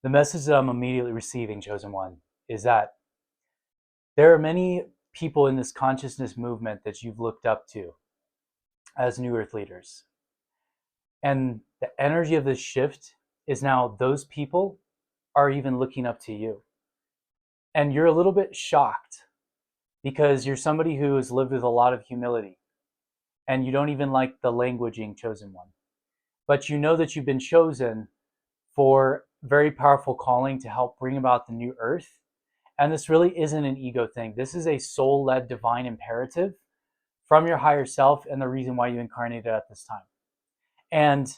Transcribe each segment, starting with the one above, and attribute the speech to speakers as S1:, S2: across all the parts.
S1: The message that I'm immediately receiving, Chosen One, is that there are many people in this consciousness movement that you've looked up to as New Earth leaders. And the energy of this shift is now those people are even looking up to you. And you're a little bit shocked because you're somebody who has lived with a lot of humility and you don't even like the languaging chosen one. But you know that you've been chosen for very powerful calling to help bring about the new earth. And this really isn't an ego thing. This is a soul-led divine imperative from your higher self and the reason why you incarnated at this time. And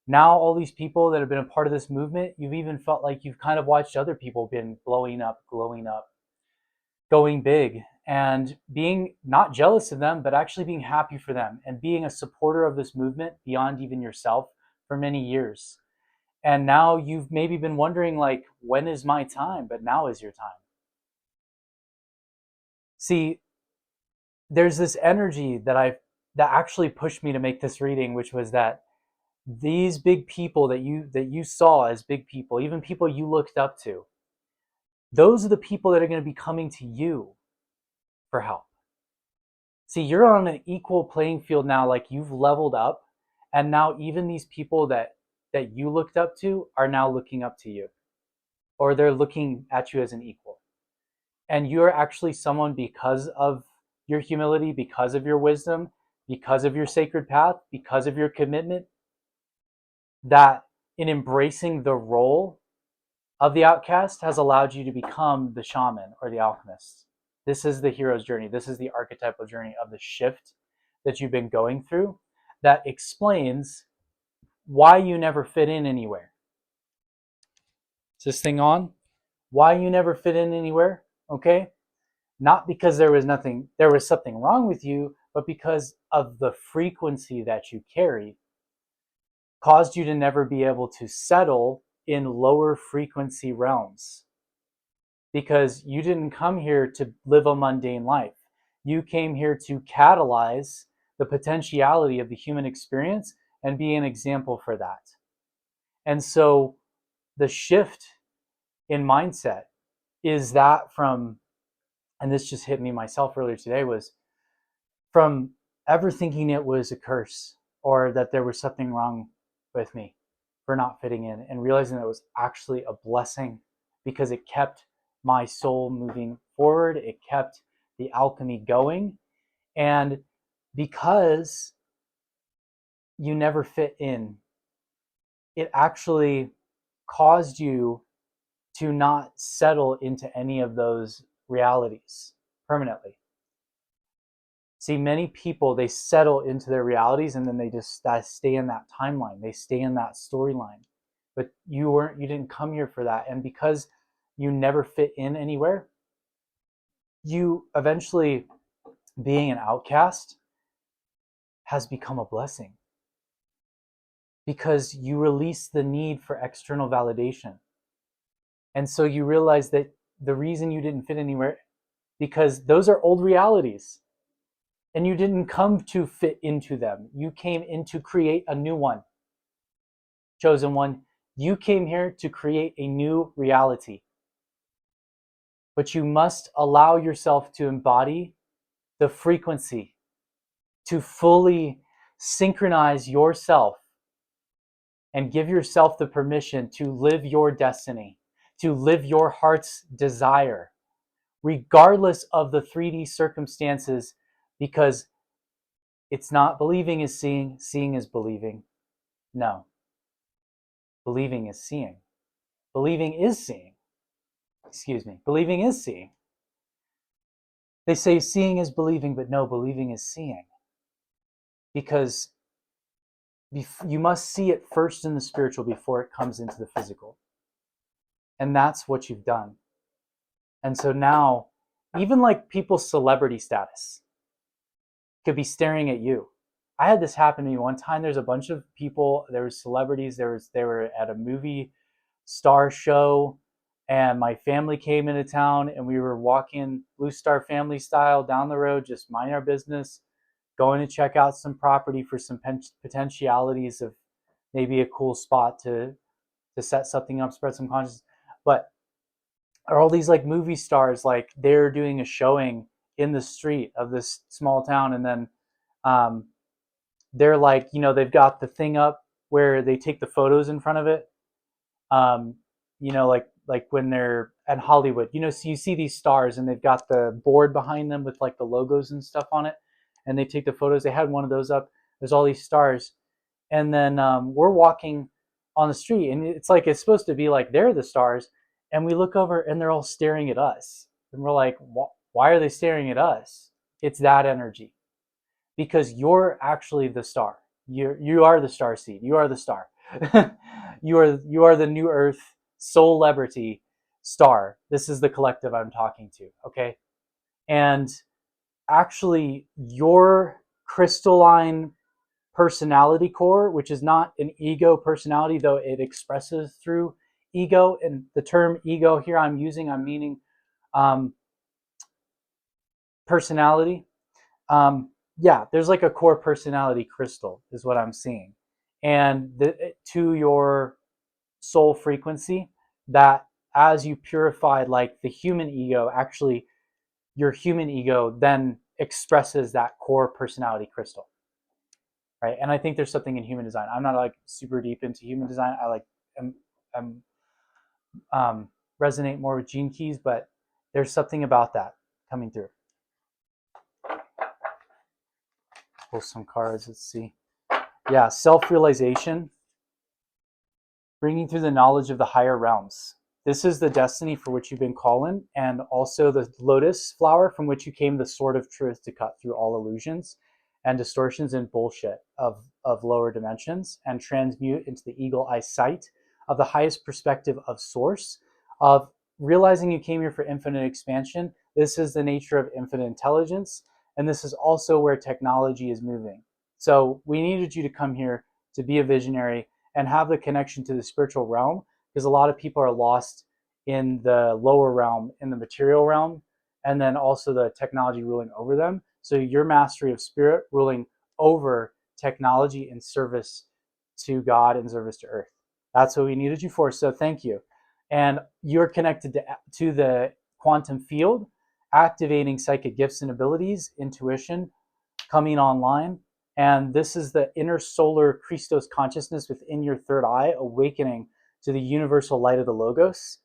S1: now all these people that have been a part of this movement, you've even felt like you've kind of watched other people been blowing up, glowing up, going big, and being not jealous of them, but actually being happy for them and being a supporter of this movement beyond even yourself for many years. And now you've maybe been wondering, like, when is my time? But now is your time. See, there's this energy that actually pushed me to make this reading, which was that these big people that you saw as big people, even people you looked up to, those are the people that are going to be coming to you for help. See, you're on an equal playing field now, like you've leveled up, and now even these people that you looked up to are now looking up to you, or they're looking at you as an equal. And you're actually someone, because of your humility, because of your wisdom, because of your sacred path, because of your commitment, that in embracing the role of the outcast has allowed you to become the shaman or the alchemist. This is the hero's journey. This is the archetypal journey of the shift that you've been going through that explains why you never fit in anywhere. Is this thing on? Why you never fit in anywhere? Okay? Not because there was something wrong with you, but because of the frequency that you carry caused you to never be able to settle in lower frequency realms. Because you didn't come here to live a mundane life. You came here to catalyze the potentiality of the human experience and be an example for that. And so the shift in mindset is that from, and this just hit me myself earlier today, was from ever thinking it was a curse or that there was something wrong with me for not fitting in, and realizing that it was actually a blessing because it kept my soul moving forward. It kept the alchemy going. And because you never fit in, it actually caused you to not settle into any of those realities permanently. See, many people, they settle into their realities and then they just stay in that timeline. They stay in that storyline. But you didn't come here for that. And because you never fit in anywhere, you eventually, being an outcast has become a blessing because you release the need for external validation. And so you realize that the reason you didn't fit anywhere, because those are old realities and you didn't come to fit into them. You came in to create a new one. Chosen one, you came here to create a new reality. But you must allow yourself to embody the frequency, to fully synchronize yourself and give yourself the permission to live your destiny, to live your heart's desire, regardless of the 3D circumstances, because it's not believing is seeing, seeing is believing. No. Believing is seeing. Believing is seeing. Believing is seeing. They say seeing is believing, but no, believing is seeing. Because you must see it first in the spiritual before it comes into the physical. And that's what you've done. And so now, even like people's celebrity status could be staring at you. I had this happen to me one time. There's a bunch of people, there were celebrities, they were at a movie star show, and my family came into town and we were walking Blue Star family style down the road, just minding our business, going to check out some property for some potentialities of maybe a cool spot to set something up, spread some consciousness. but are all these like movie stars, like they're doing a showing in the street of this small town, and then um, they're like, they've got the thing up where they take the photos in front of it. um, like when they're at Hollywood, so you see these stars and they've got the board behind them with like the logos and stuff on it, and they take the photos. They had one of those up. There's all these stars, and then we're walking on the street, and it's like it's supposed to be like they're the stars, and we look over and they're all staring at us, and we're like, why are they staring at us? It's that energy, because you're actually the star. You are the star seed. You are the star. You are the new Earth soul celebrity star. This is the collective I'm talking to. Okay, and actually, your crystalline personality core, which is not an ego personality, though it expresses through ego. And the term ego here I'm meaning um, personality. Yeah, there's like a core personality crystal is what I'm seeing. And to your soul frequency, that as you purified like the human ego, actually your human ego then expresses that core personality crystal, right? And I think there's something in human design. I'm not like super deep into human design. I like am resonate more with gene keys, but there's something about that coming through. Pull some cards. Let's see. Yeah, self-realization, bringing through the knowledge of the higher realms. This is the destiny for which you've been calling, and also the lotus flower from which you came, the sword of truth to cut through all illusions and distortions and bullshit of lower dimensions and transmute into the eagle eye sight of the highest perspective of source, of realizing you came here for infinite expansion. This is the nature of infinite intelligence, and this is also where technology is moving. So we needed you to come here to be a visionary and have the connection to the spiritual realm, because a lot of people are lost in the lower realm, in the material realm, and then also the technology ruling over them. So your mastery of spirit ruling over technology in service to God and service to earth. That's what we needed you for. So thank you. And you're connected to the quantum field, activating psychic gifts and abilities, intuition coming online. And this is the inner solar Christos consciousness within your third eye, awakening to the universal light of the Logos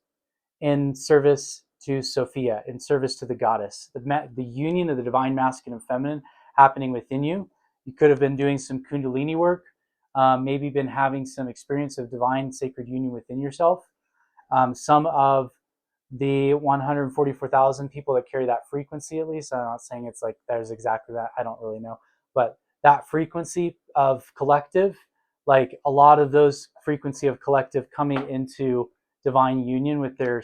S1: in service to Sophia, in service to the goddess, the union of the divine masculine and feminine happening within you. You could have been doing some Kundalini work, maybe been having some experience of divine sacred union within yourself. Some of the 144,000 people that carry that frequency, at least, I'm not saying it's like there's exactly that, I don't really know, but that frequency of collective, like a lot of those frequency of collective coming into divine union with their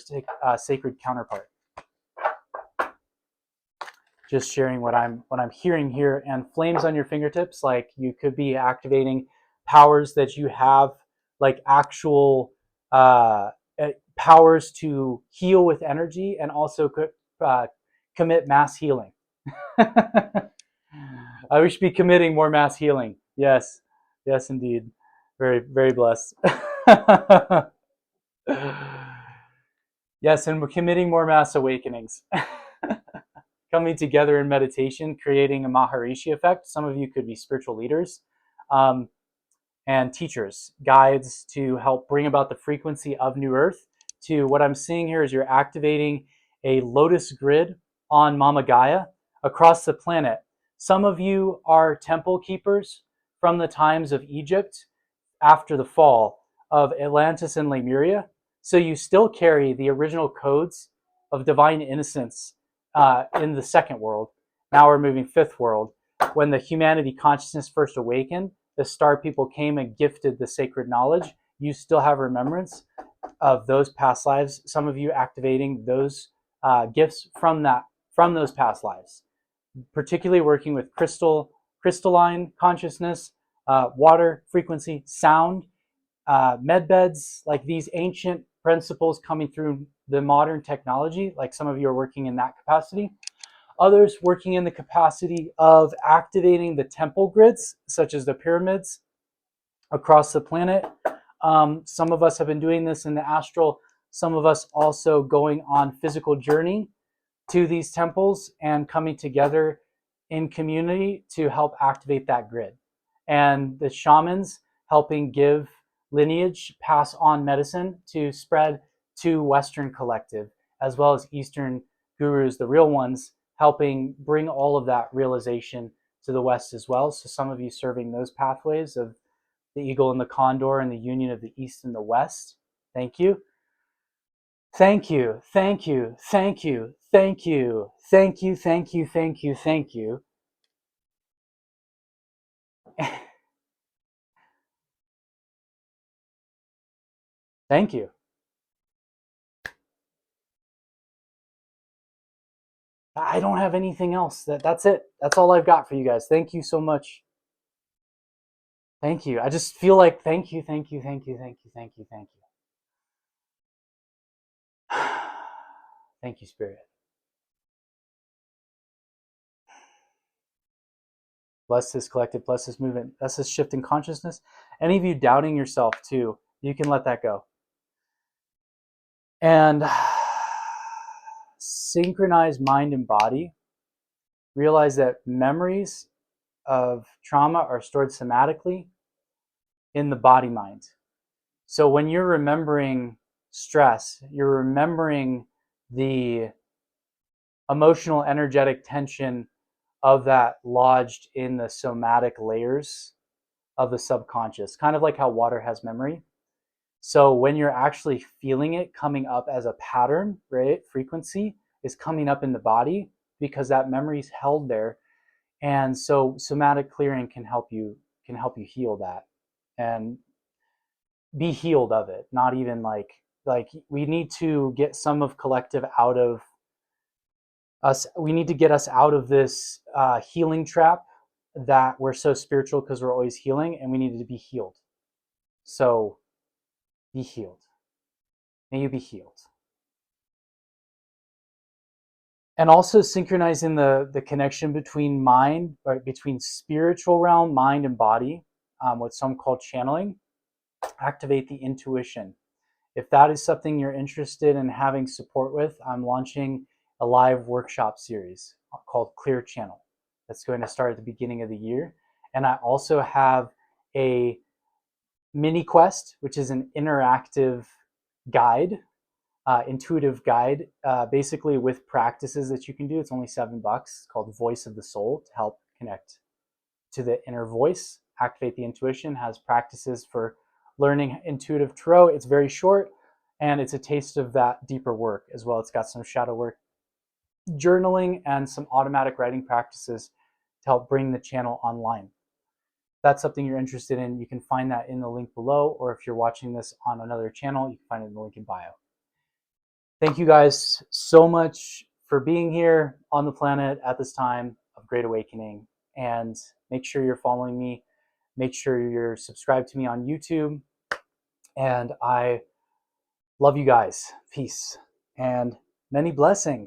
S1: sacred counterpart. Just sharing what I'm hearing here. And flames on your fingertips, like you could be activating powers that you have, like actual powers to heal with energy, and also commit mass healing. We should be committing more mass healing. Yes, yes, indeed. Very, very blessed. Yes, and we're committing more mass awakenings. Coming together in meditation, creating a Maharishi effect. Some of you could be spiritual leaders and teachers, guides to help bring about the frequency of New Earth. To what I'm seeing here is you're activating a lotus grid on Mama Gaia across the planet. Some of you are temple keepers from the times of Egypt after the fall of Atlantis and Lemuria. So you still carry the original codes of divine innocence in the second world. Now we're moving fifth world. When the humanity consciousness first awakened, the star people came and gifted the sacred knowledge. You still have remembrance of those past lives. Some of you activating those gifts from those past lives, particularly working with crystalline consciousness, water frequency, sound, med beds, like these ancient principles coming through the modern technology. Like some of you are working in that capacity. Others working in the capacity of activating the temple grids, such as the pyramids across the planet. Some of us have been doing this in the astral some of us also going on physical journey to these temples and coming together in community to help activate that grid. And the shamans helping give lineage, pass on medicine to spread to Western collective, as well as Eastern gurus, the real ones, helping bring all of that realization to the West as well. So some of you serving those pathways of the eagle and the condor and the union of the East and the West. Thank you. Thank you. Thank you. Thank you. Thank you. Thank you. Thank you. Thank you. Thank you. Thank you. I don't have anything else. That's it. That's all I've got for you guys. Thank you so much. Thank you. I just feel like thank you, thank you, thank you, thank you, thank you, thank you. Thank you, Spirit. Bless this collective, bless this movement, bless this shift in consciousness. Any of you doubting yourself too, you can let that go. And synchronize mind and body. Realize that memories of trauma are stored somatically in the body mind. So when you're remembering stress, you're remembering the emotional, energetic tension of that lodged in the somatic layers of the subconscious, kind of like how water has memory. So when you're actually feeling it coming up as a pattern, right? Frequency is coming up in the body because that memory is held there. And so somatic clearing can help you heal that and be healed of it. Not even like we need to get some of collective out of us. We need to get us out of this healing trap that we're so spiritual because we're always healing, and we needed to be healed. So be healed. May you be healed. And also synchronizing the connection between mind, or between spiritual realm, mind, and body, what some call channeling. Activate the intuition. If that is something you're interested in having support with, I'm launching a live workshop series called Clear Channel. That's going to start at the beginning of the year. And I also have a mini quest, which is an interactive guide, intuitive guide, basically with practices that you can do. It's only $7, called Voice of the Soul, to help connect to the inner voice, activate the intuition. Has practices for learning intuitive tarot. It's very short, and it's a taste of that deeper work as well. It's got some shadow work, journaling, and some automatic writing practices to help bring the channel online. If that's something you're interested in, you can find that in the link below, or if you're watching this on another channel, you can find it in the link in bio. Thank you guys so much for being here on the planet at this time of Great Awakening. And make sure you're following me. Make sure you're subscribed to me on YouTube. And I love you guys. Peace and many blessings.